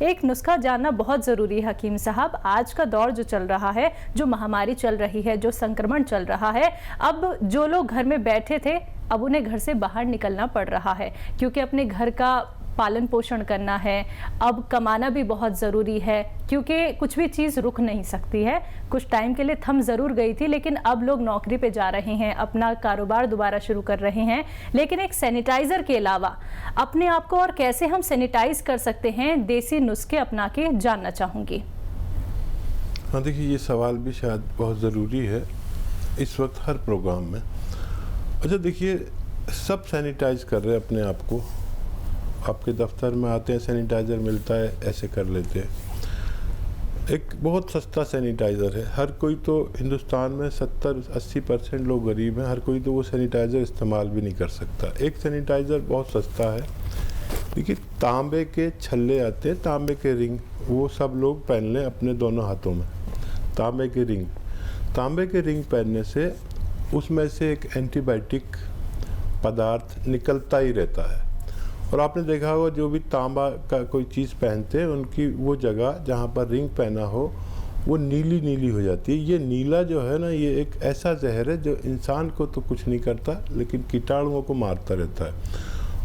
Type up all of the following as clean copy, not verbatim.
एक नुस्खा जानना बहुत ज़रूरी है हकीम साहब। आज का दौर जो चल रहा है, जो महामारी चल रही है, जो संक्रमण चल रहा है, अब जो लोग घर में बैठे थे अब उन्हें घर से बाहर निकलना पड़ रहा है क्योंकि अपने घर का पालन पोषण करना है। अब कमाना भी बहुत ज़रूरी है क्योंकि कुछ भी चीज़ रुक नहीं सकती है। कुछ टाइम के लिए थम ज़रूर गई थी, लेकिन अब लोग नौकरी पे जा रहे हैं, अपना कारोबार दोबारा शुरू कर रहे हैं। लेकिन एक सैनिटाइज़र के अलावा अपने आप को और कैसे हम सैनिटाइज कर सकते हैं, देसी नुस्खे अपना के जानना चाहूँगी। हाँ, देखिए ये सवाल भी शायद बहुत ज़रूरी है इस वक्त हर प्रोग्राम में। अच्छा, देखिए सब सैनिटाइज कर रहे हैं अपने आप को। आपके दफ्तर में आते हैं, सैनिटाइज़र मिलता है, ऐसे कर लेते हैं। एक बहुत सस्ता सैनिटाइज़र है। हर कोई तो हिंदुस्तान में 70-80% लोग गरीब हैं, हर कोई तो वो सैनिटाइज़र इस्तेमाल भी नहीं कर सकता। एक सैनिटाइज़र बहुत सस्ता है। देखिए तांबे के छल्ले आते हैं, तांबे के रिंग, वो सब लोग पहन लें अपने दोनों हाथों में। तांबे के रिंग पहनने से उसमें से एक एंटीबायोटिक पदार्थ निकलता ही रहता है। और आपने देखा होगा जो भी तांबा का कोई चीज़ पहनते हैं उनकी वो जगह जहाँ पर रिंग पहना हो वो नीली नीली हो जाती है। ये नीला जो है ना, ये एक ऐसा जहर है जो इंसान को तो कुछ नहीं करता लेकिन कीटाणुओं को मारता रहता है।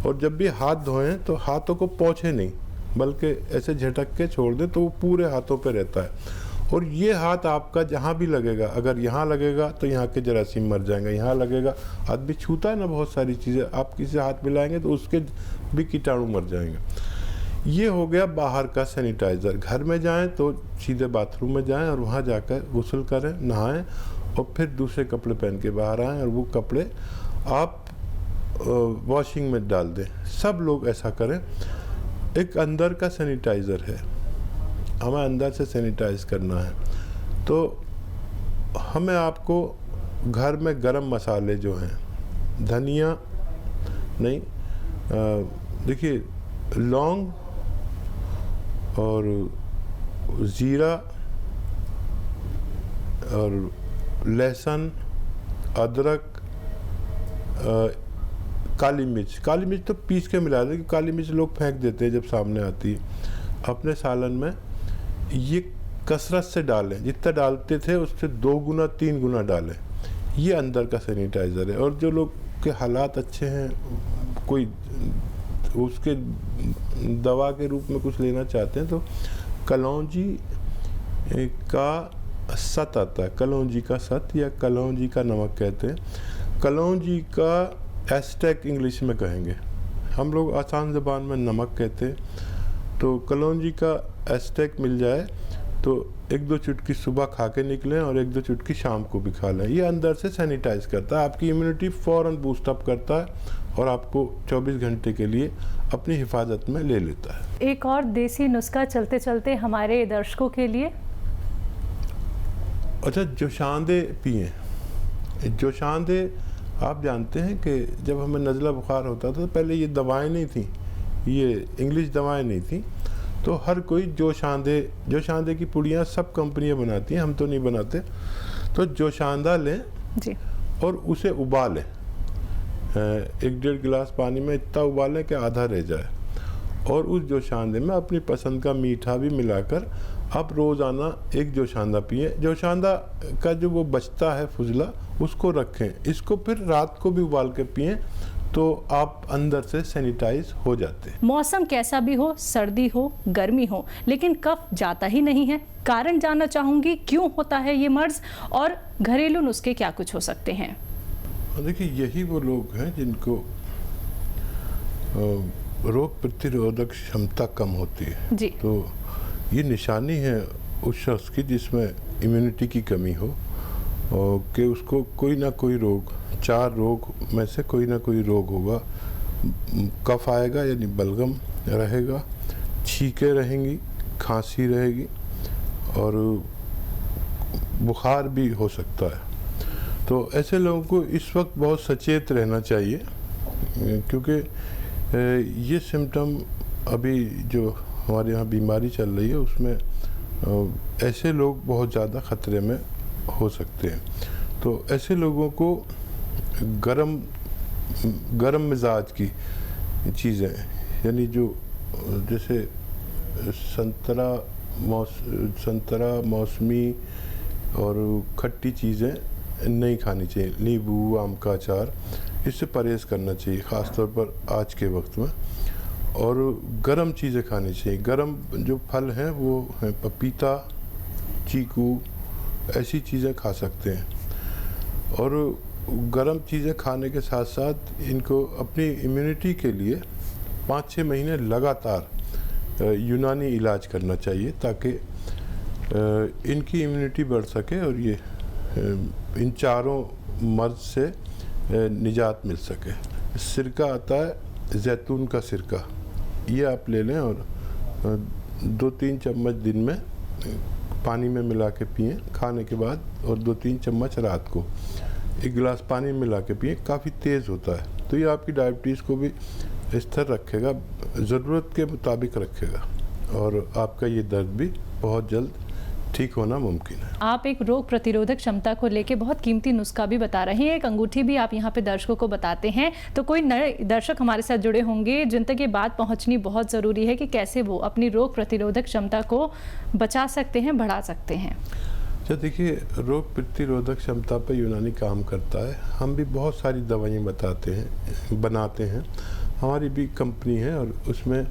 और जब भी हाथ धोएं तो हाथों को पोंछे नहीं बल्कि ऐसे झटक के छोड़ दें तो वो पूरे हाथों पे रहता है। और ये हाथ आपका जहाँ भी लगेगा, अगर यहाँ लगेगा तो यहाँ के जरासीम मर जाएंगे, यहाँ लगेगा, आदमी छूता है ना बहुत सारी चीज़ें, आप किसी हाथ मिलाएंगे तो उसके भी कीटाणु मर जाएंगे। ये हो गया बाहर का सैनिटाइज़र। घर में जाएं तो सीधे बाथरूम में जाएं और वहाँ जाकर गुस्ल करें, नहाएं और फिर दूसरे कपड़े पहन के बाहर आएँ और वो कपड़े आप वॉशिंग में डाल दें। सब लोग ऐसा करें। एक अंदर का सैनिटाइज़र है, हमें अंदर से सैनिटाइज करना है। तो हमें आपको घर में गरम मसाले जो हैं, धनिया नहीं, देखिए लौंग और ज़ीरा और लहसुन, अदरक, काली मिर्च तो पीस के मिला दें, काली मिर्च लोग फेंक देते हैं जब सामने आती है। अपने सालन में ये कसरत से डालें, जितना डालते थे उससे 2 गुना 3 गुना डालें। ये अंदर का सैनिटाइज़र है। और जो लोग के हालात अच्छे हैं, कोई उसके दवा के रूप में कुछ लेना चाहते हैं तो कलौंजी का सत आता है, कलौंजी का सत या कलौंजी का नमक कहते हैं। कलौंजी का एस्टेक इंग्लिश में कहेंगे, हम लोग आसान ज़बान में नमक कहते हैं। तो कलौंजी का एस्टेक मिल जाए तो 1-2 चुटकी सुबह खा के निकलें और 1-2 चुटकी शाम को भी खा लें। ये अंदर से सैनिटाइज करता है, आपकी इम्यूनिटी फ़ौरन बूस्ट अप करता है और आपको 24 घंटे के लिए अपनी हिफाजत में ले लेता है। एक और देसी नुस्खा चलते चलते हमारे दर्शकों के लिए। अच्छा, जोशांदे पिएँ। जोशांदे आप जानते हैं कि जब हमें नज़ला बुखार होता था तो पहले ये दवाएं नहीं थी, ये इंग्लिश दवाएं नहीं थी, तो हर कोई जोशांदे की पुड़ियाँ सब कंपनियां बनाती हैं, हम तो नहीं बनाते। तो जोशांदा लें जी और उसे उबालें, 1-1.5 गिलास पानी में इतना उबालें कि आधा रह जाए। और उस जोशांदे में अपनी पसंद का मीठा भी मिलाकर आप रोज़ाना 1 जोशांदा पिएं। जोशांदा का जो वो बचता है फुजला उसको रखें, इसको फिर रात को भी उबाल के पिएं तो आप अंदर से सैनिटाइज हो जाते हैं। मौसम कैसा भी हो, सर्दी हो, गर्मी हो, लेकिन कफ जाता ही नहीं है। कारण जानना चाहूँगी, क्यों होता है ये मर्ज और घरेलू नुस्खे क्या कुछ हो सकते हैं? देखिए यही वो लोग हैं जिनको रोग प्रतिरोधक क्षमता कम होती है जी। तो ये निशानी है उस शख्स की जिसमें इम्यूनिटी की कमी हो और कि उसको कोई ना कोई रोग, 4 रोग में से कोई ना कोई रोग होगा। कफ आएगा यानी बलगम रहेगा, छींकें रहेंगी, खांसी रहेगी और बुखार भी हो सकता है। तो ऐसे लोगों को इस वक्त बहुत सचेत रहना चाहिए क्योंकि ये सिम्टम अभी जो हमारे यहाँ बीमारी चल रही है उसमें ऐसे लोग बहुत ज़्यादा ख़तरे में हो सकते हैं। तो ऐसे लोगों को गरम मिजाज की चीज़ें, यानी जो जैसे संतरा मौसमी और खट्टी चीज़ें नहीं खानी चाहिए। नींबू, आम का अचार, इससे परहेज़ करना चाहिए ख़ासतौर पर आज के वक्त में। और गर्म चीज़ें खानी चाहिए। गर्म जो फल हैं वो हैं पपीता, चीकू, ऐसी चीज़ें खा सकते हैं। और गर्म चीज़ें खाने के साथ साथ इनको अपनी इम्यूनिटी के लिए 5-6 महीने लगातार यूनानी इलाज करना चाहिए, ताकि इनकी इम्यूनिटी बढ़ सके और ये इन चारों मर्ज से निजात मिल सके। सिरका आता है जैतून का सिरका, ये आप ले लें और 2-3 चम्मच दिन में पानी में मिला के पिएं खाने के बाद, और 2-3 चम्मच रात को 1 गिलास पानी में मिला के पिएं। काफ़ी तेज़ होता है, तो ये आपकी डायबिटीज़ को भी स्थिर रखेगा, ज़रूरत के मुताबिक रखेगा, और आपका ये दर्द भी बहुत जल्द ठीक होना मुमकिन है। आप एक रोग प्रतिरोधक क्षमता को लेके बहुत कीमती नुस्खा भी बता रहे हैं, एक अंगूठी भी आप यहाँ पे दर्शकों को बताते हैं। तो कोई नए दर्शक हमारे साथ जुड़े होंगे जिन तक ये बात पहुँचनी बहुत ज़रूरी है कि कैसे वो अपनी रोग प्रतिरोधक क्षमता को बचा सकते हैं, बढ़ा सकते हैं। अच्छा देखिए, रोग प्रतिरोधक क्षमता पर यूनानी काम करता है। हम भी बहुत सारी दवाइयाँ बनाते हैं। हमारी भी कंपनी है और उसमें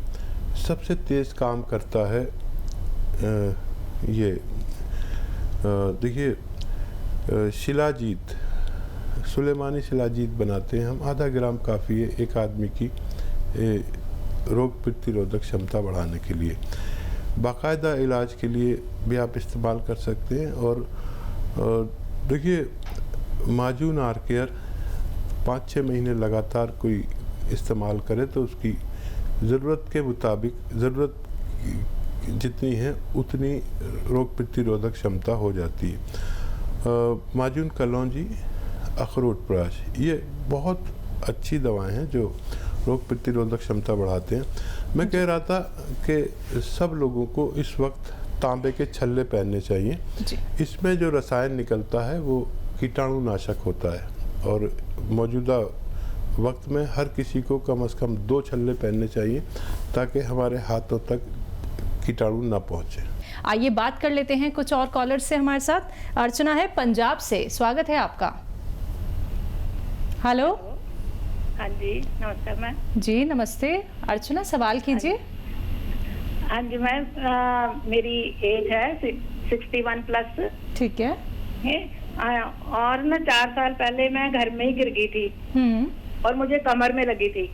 सबसे तेज़ काम करता है ये देखिए शिलाजीत, सुलेमानी शिलाजीत बनाते हैं हम। आधा ग्राम काफ़ी है एक आदमी की रोग प्रतिरोधक क्षमता बढ़ाने के लिए। बाकायदा इलाज के लिए भी आप इस्तेमाल कर सकते हैं। और देखिए माजून आर केयर 5-6 महीने लगातार कोई इस्तेमाल करे तो उसकी ज़रूरत के मुताबिक, ज़रूरत जितनी है उतनी रोग प्रतिरोधक क्षमता हो जाती है। माजून कलौंजी, अखरोट प्राश, ये बहुत अच्छी दवाएं हैं जो रोग प्रतिरोधक क्षमता बढ़ाते हैं। मैं कह रहा था कि सब लोगों को इस वक्त तांबे के छल्ले पहनने चाहिए। इसमें जो रसायन निकलता है वो कीटाणुनाशक होता है, और मौजूदा वक्त में हर किसी को कम से कम 2 छल्ले पहनने चाहिए ताकि हमारे हाथों तक कीटाणु ना पहुंचे। आइए बात कर लेते हैं कुछ और कॉलर्स से हमारे साथ। अर्चना है पंजाब से, स्वागत है आपका। हेलो। हाँ जी, नमस्ते मैम। जी नमस्ते, अर्चना सवाल कीजिए। हाँ जी मैम, मेरी एज है 61 प्लस। ठीक है। और ना 4 साल पहले मैं घर में ही गिर गई थी और मुझे कमर में लगी थी।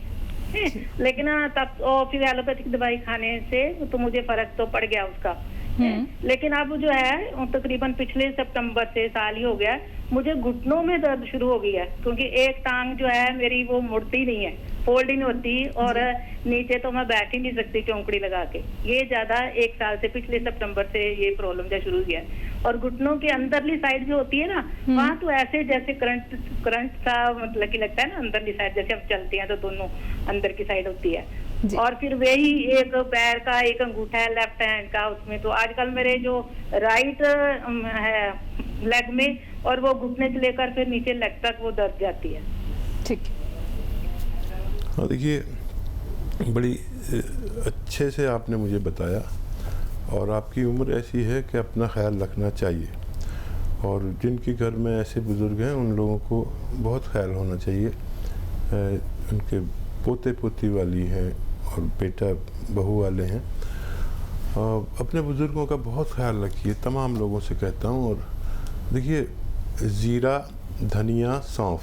लेकिन तब फिर एलोपैथिक दवाई खाने से तो मुझे फर्क तो पड़ गया उसका। लेकिन अब जो है तकरीबन पिछले सितंबर से साल ही हो गया, मुझे घुटनों में दर्द शुरू हो गई है, क्योंकि एक टांग जो है मेरी वो मुड़ती नहीं है, फोल्ड ही नहीं होती, और नीचे तो मैं बैठ ही नहीं सकती चौंकड़ी लगा के। ये ज्यादा 1 साल से, पिछले सितंबर से ये प्रॉब्लम जो शुरू हुई है। और घुटनों के अंदरली साइड जो होती है ना, वहाँ तो ऐसे जैसे करंट सा मतलब कि लगता है ना, अंदरली साइड जैसे हम चलते हैं तो दोनों अंदर की साइड होती है। और फिर वही एक पैर का एक अंगूठा है लेफ्ट हैंड का, उसमें तो आजकल मेरे जो राइट है लेग में, और वो घुटने से लेकर फिर नीचे लेग तक वो दर्द जाती है। ठीक। हाँ देखिए, बड़ी अच्छे से आपने मुझे बताया, और आपकी उम्र ऐसी है कि अपना ख्याल रखना चाहिए, और जिनके घर में ऐसे बुज़ुर्ग हैं उन लोगों को बहुत ख्याल होना चाहिए। उनके पोते पोती वाली हैं और बेटा बहू वाले हैं, अपने बुज़ुर्गों का बहुत ख्याल रखिए, तमाम लोगों से कहता हूँ। और देखिए ज़ीरा, धनिया, सौंफ,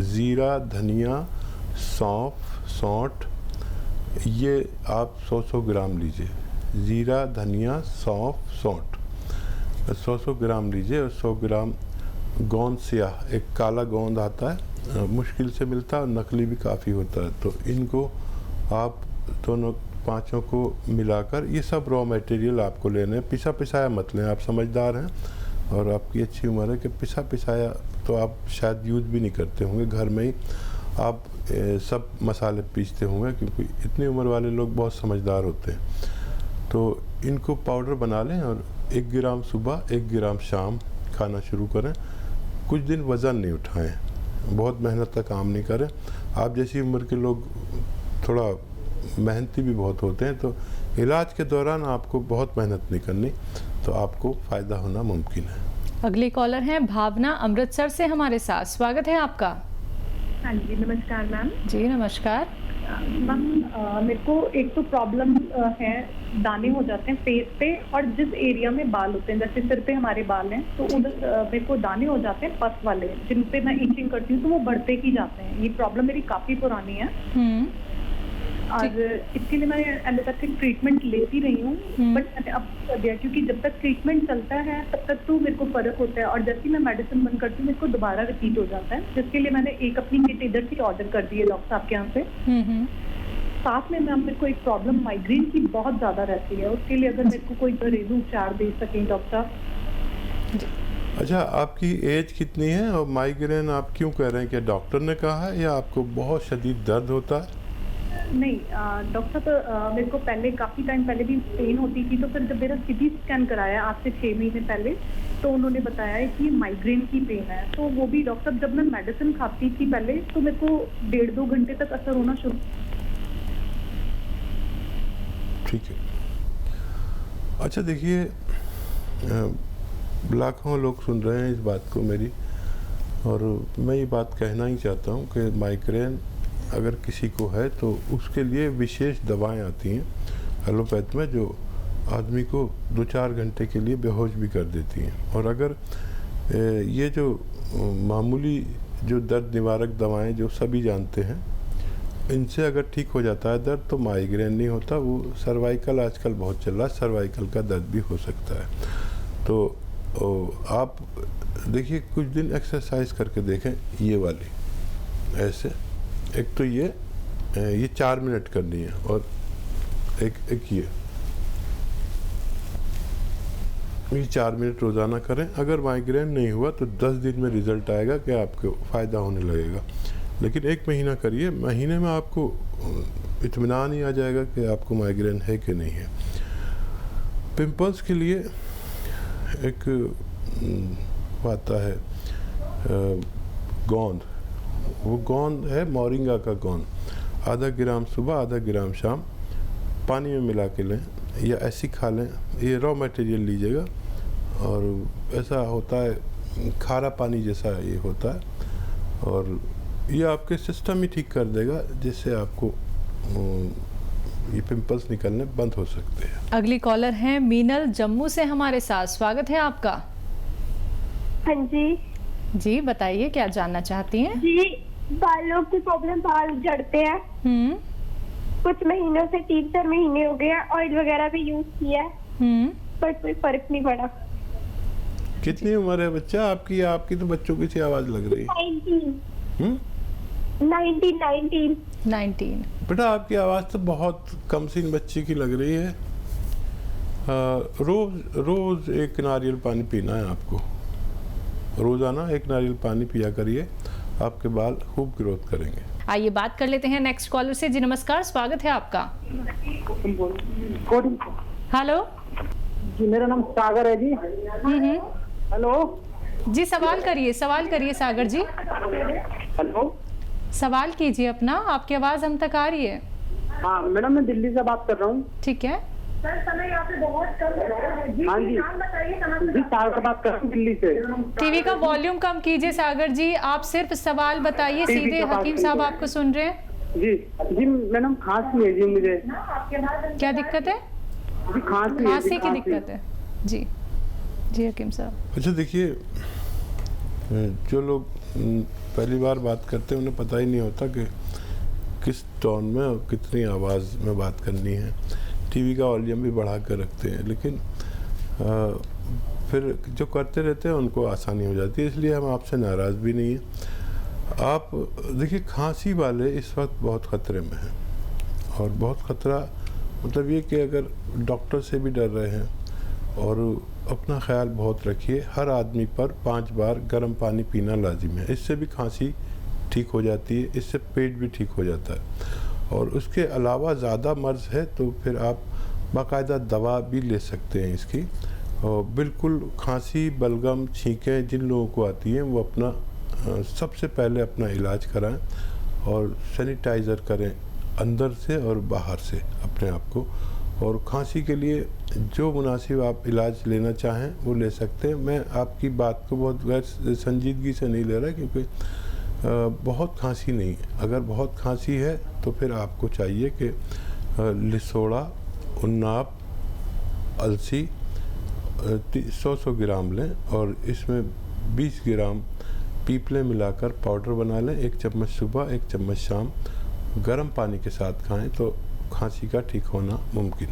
ज़ीरा, धनिया, सौंफ, सौंठ, ये आप 100-100 ग्राम लीजिए। ज़ीरा, धनिया, सौंफ, सौंठ 100-100 ग्राम लीजिए। और 100 ग्राम गोंद स्याह, एक काला गोंद आता है, मुश्किल से मिलता है और नकली भी काफ़ी होता है, तो इनको आप दोनों 5 को मिलाकर, ये सब रॉ मटेरियल आपको लेने हैं, पिसा पिसाया मत लें। आप समझदार हैं और आपकी अच्छी उम्र है कि पिसा पिसाया तो आप शायद यूज़ भी नहीं करते होंगे, घर में ही आप सब मसाले पीसते होंगे, क्योंकि इतनी उम्र वाले लोग बहुत समझदार होते हैं। तो इनको पाउडर बना लें और 1 ग्राम सुबह 1 ग्राम शाम खाना शुरू करें। कुछ दिन वज़न नहीं उठाएं, बहुत मेहनत का काम नहीं करें। आप जैसी उम्र के लोग थोड़ा मेहनती भी बहुत होते हैं, तो इलाज के दौरान आपको बहुत मेहनत नहीं करनी, तो आपको फ़ायदा होना मुमकिन है। अगली कॉलर हैं भावना अमृतसर से हमारे साथ, स्वागत है आपका। हाँ जी, नमस्कार मैम। जी नमस्कार। मैम मेरे को एक तो प्रॉब्लम है, दाने हो जाते हैं फेस पे, और जिस एरिया में बाल होते हैं, जैसे सिर पे हमारे बाल हैं तो उधर मेरे को दाने हो जाते हैं पस वाले, जिन पे मैं इचिंग करती हूँ तो वो बढ़ते ही जाते हैं। ये प्रॉब्लम मेरी काफ़ी पुरानी है और इसके लिए मैं एलोपैथिक ट्रीटमेंट लेती रही हूँ, बट मैंने अब कर दिया क्योंकि जब तक ट्रीटमेंट चलता है तब तक तो मेरे को फर्क होता है, और जैसे ही मैं मेडिसिन बंद करती हूँ मेरे को दोबारा रिपीट हो जाता है, जिसके लिए मैंने एक अपनी किट इधर से ऑर्डर कर दी है डॉक्टर साहब के यहाँ से। साथ में मैम मेरे को एक प्रॉब्लम माइग्रेन की बहुत ज़्यादा रहती है, उसके लिए अगर मेरे को कोई घरेलू उपचार दे सकें डॉक्टर साहब। अच्छा, आपकी एज कितनी है और माइग्रेन आप क्यों कह रहे हैं? कि डॉक्टर ने कहा है या आपको बहुत शदीद दर्द होता है? नहीं डॉक्टर साहब, मेरे को पहले काफ़ी टाइम पहले भी पेन होती थी, तो फिर जब मेरा सीटी स्कैन कराया आज से 6 महीने पहले, तो उन्होंने बताया है कि माइग्रेन की पेन है। तो वो भी डॉक्टर साहब जब मैं मेडिसिन खाती थी पहले तो मेरे को 1.5-2 घंटे तक असर होना शुरू। ठीक है। अच्छा देखिए, लाखों लोग सुन रहे हैं इस बात को मेरी, और मैं ये बात कहना ही चाहता हूँ कि माइग्रेन अगर किसी को है तो उसके लिए विशेष दवाएं आती हैं एलोपैथ में, जो आदमी को 2-4 घंटे के लिए बेहोश भी कर देती हैं। और अगर ये जो मामूली जो दर्द निवारक दवाएं जो सभी जानते हैं, इनसे अगर ठीक हो जाता है दर्द, तो माइग्रेन नहीं होता। वो सर्वाइकल आजकल बहुत चल रहा है, सर्वाइकल का दर्द भी हो सकता है। तो आप देखिए, कुछ दिन एक्सरसाइज करके देखें, ये वाली ऐसे, एक तो ये 4 मिनट करनी है, और एक ये 4 मिनट रोज़ाना करें। अगर माइग्रेन नहीं हुआ तो 10 दिन में रिज़ल्ट आएगा कि आपको फ़ायदा होने लगेगा। लेकिन 1 महीना करिए, महीने में आपको इत्मीनान ही आ जाएगा कि आपको माइग्रेन है कि नहीं है। पिंपल्स के लिए एक आता है गोंद, वो गोंद है मोरिंगा का गोंद, आधा ग्राम सुबह आधा ग्राम शाम पानी में मिला के लें या ऐसी खा लें। ये रॉ मटेरियल लीजिएगा, और ऐसा होता है खारा पानी जैसा ये होता है, और ये आपके सिस्टम ही ठीक कर देगा, जिससे आपको ये पिंपल्स निकलने बंद हो सकते हैं। अगली कॉलर हैं मीनल जम्मू से हमारे साथ, स्वागत है आपका। हाँ जी। जी बताइए, क्या जानना चाहती हैं? जी, बालों की प्रॉब्लम, बाल झड़ते हैं। कुछ महीनों से 3-4 महीने हो गए, ऑयल वगैरह भी यूज किया है, पर कोई फर्क नहीं पड़ा। कितनी उम्र है बच्चा आपकी? आपकी तो बच्चों की सी आवाज लग रही है। 19। बेटा आपकी आवाज़ तो बहुत कम सीन बच्ची की लग रही है। रोज़ एक नारियल पानी पीना है आपको, रोज़ाना 1 नारियल पानी पिया करिए, आपके बाल खूब ग्रोथ करेंगे। आइए बात कर लेते हैं नेक्स्ट कॉलर से। जी नमस्कार, स्वागत है आपका। हेलो जी, मेरा नाम सागर है जी। हेलो जी, सवाल करिए सागर जी। हेलो, सवाल कीजिए अपना, आपकी आवाज हम तक आ रही है। हाँ मैडम, मैं दिल्ली से बात कर रहा हूँ। ठीक है। सर समय यहाँ पे बहुत कम है जी, हाँ जी, नाम बताइए कहाँ से? जी सागर से बात कर रहा हूँ, दिल्ली से। टीवी का वॉल्यूम कम कीजिए सागर जी, आप सिर्फ सवाल बताइए, सीधे हकीम साहब आपको सुन रहे हैं। जी मैडम, खांसी है जी मुझे। क्या दिक्कत है? जी खांसी की दिक्कत है जी। जी हकीम साहब। अच्छा देखिए, जो लोग पहली बार बात करते हैं उन्हें पता ही नहीं होता कि किस टोन में और कितनी आवाज़ में बात करनी है। टीवी का वॉल्यूम भी बढ़ा कर रखते हैं, लेकिन फिर जो करते रहते हैं उनको आसानी हो जाती है, इसलिए हम आपसे नाराज़ भी नहीं हैं। आप देखिए, खांसी वाले इस वक्त बहुत ख़तरे में हैं, और बहुत ख़तरा मतलब ये कि अगर डॉक्टर से भी डर रहे हैं, और अपना ख्याल बहुत रखिए। हर आदमी पर 5 बार गर्म पानी पीना लाजिम है, इससे भी खांसी ठीक हो जाती है, इससे पेट भी ठीक हो जाता है। और उसके अलावा ज़्यादा मर्ज़ है तो फिर आप बाकायदा दवा भी ले सकते हैं इसकी। और बिल्कुल खांसी, बलगम, छींकें जिन लोगों को आती हैं वो अपना सबसे पहले अपना इलाज कराएं और सैनिटाइज़र करें अंदर से और बाहर से अपने आप को। और खांसी के लिए जो मुनासिब आप इलाज लेना चाहें वो ले सकते हैं। मैं आपकी बात को बहुत गैर संजीदगी से नहीं ले रहा, क्योंकि बहुत खांसी नहीं है। अगर बहुत खांसी है तो फिर आपको चाहिए कि लिसोड़ा, उन्नाब, अलसी 100 ग्राम लें और इसमें 20 ग्राम पीपले मिलाकर पाउडर बना लें। 1 चम्मच सुबह, 1 चम्मच शाम, गर्म पानी के साथ खाएं तो खांसी का ठीक होना मुमकिन है।